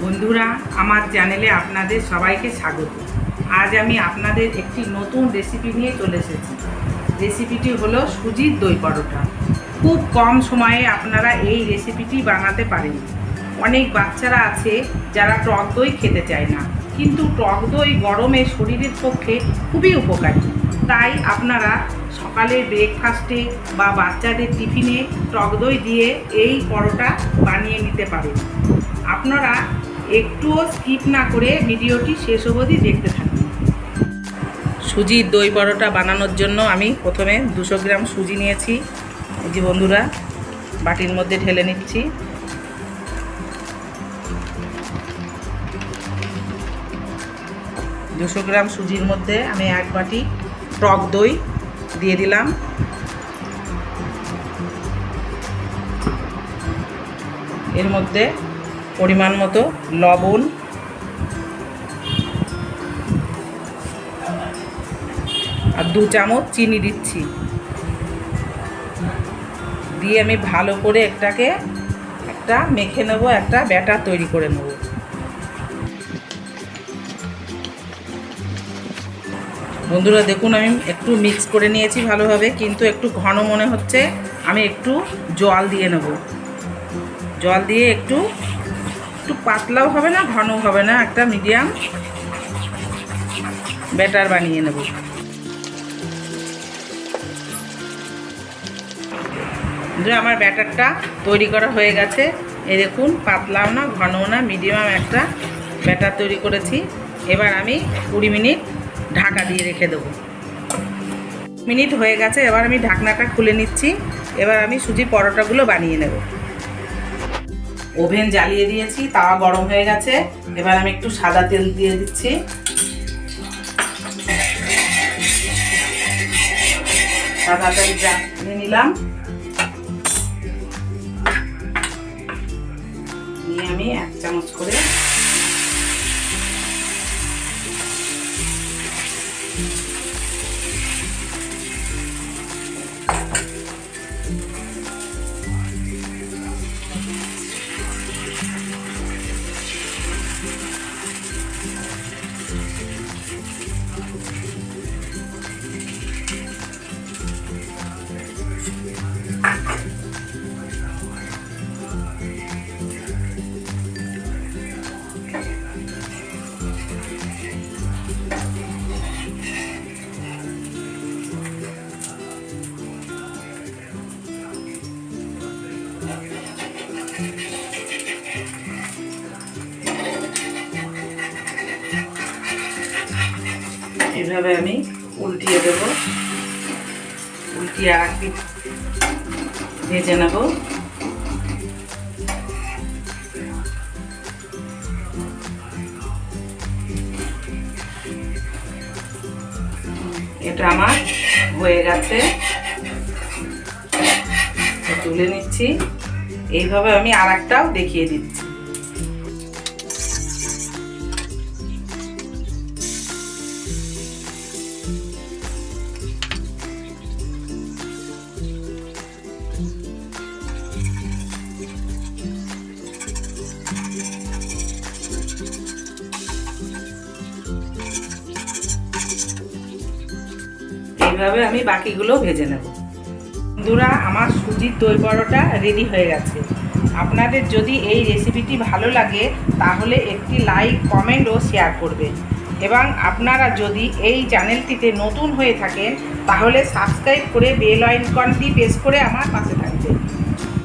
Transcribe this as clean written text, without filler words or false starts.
বন্ধুরা, আমার চ্যানেলে আপনাদের সবাইকে স্বাগত। আজ আমি আপনাদের একটি নতুন রেসিপি নিয়ে চলে এসেছি। রেসিপিটি হলো সুজির দই পরোটা। খুব কম সময়ে আপনারা এই রেসিপিটি বানাতে পারেন। অনেক বাচ্চারা আছে যারা টক দই খেতে চায় না, কিন্তু টক দই গরমে শরীরের পক্ষে খুবই উপকারী। তাই আপনারা সকালে ব্রেকফাস্টে বা বাচ্চাদের টিফিনে টক দই দিয়ে এই পরোটা বানিয়ে নিতে পারেন। আপনারা একটুও স্কিপ না করে ভিডিওটি শেষ অবধি দেখতে থাকুন। সুজির দই পরোটা বানানোর জন্য আমি প্রথমে 200 গ্রাম সুজি নিয়েছি। এই যে বন্ধুরা, বাটির মধ্যে ঢেলে নিচ্ছি। দুশো গ্রাম সুজির মধ্যে আমি 1 বাটি টক দই দিয়ে দিলাম। এর মধ্যে পরিমাণ মতো লবণ আর 2 চামচ চিনি দিচ্ছি। দিয়ে আমি ভালো করে একটা মেখে নেব, একটা ব্যাটার তৈরি করে নেব। বন্ধুরা দেখুন, আমি একটু মিক্স করে নিয়েছি ভালোভাবে, কিন্তু একটু ঘন মনে হচ্ছে। আমি একটু জল দিয়ে নেব। জল দিয়ে একটু পাতলাও হবে না, ঘনও হবে না, একটা মিডিয়াম ব্যাটার বানিয়ে নেব। আমার ব্যাটারটা তৈরি করা হয়ে গেছে। এই দেখুন, পাতলাও না, ঘনও না, মিডিয়াম একটা ব্যাটার তৈরি করেছি। এবার আমি 20 মিনিট ঢাকা দিয়ে রেখে দেবো। মিনিট হয়ে গেছে, এবার আমি ঢাকনাটা খুলে নিচ্ছি। এবার আমি সুজির পরোটাগুলো বানিয়ে নেব। ওভেন জ্বালিয়ে দিয়েছি, তাওয়া গরম হয়ে গেছে। এবার আমি একটু সাদা তেল দিয়ে দিচ্ছি। সাদা তেল দিয়ে নিলাম। নিয়ে আমি 1 চামচ করে এভাবে আমি উল্টিয়ে দেব। উল্টিয়ে আর কি ভেজে নেব। এটা আমার হয়ে গেছে, তুলে নিচ্ছি। এইভাবে আমি আর একটাও দেখিয়ে দিচ্ছি। এইভাবে আমি বাকিগুলো ভেজে নেব। বন্ধুরা, আমার সুজির দই পরোটা রেডি হয়ে গেছে। আপনাদের যদি এই রেসিপিটি ভালো লাগে তাহলে একটি লাইক, কমেন্ট ও শেয়ার করবেন। এবং আপনারা যদি এই চ্যানেলটিতে নতুন হয়ে থাকেন তাহলে সাবস্ক্রাইব করে বেল আইকনটি প্রেস করে আমার পাশে থাকবেন।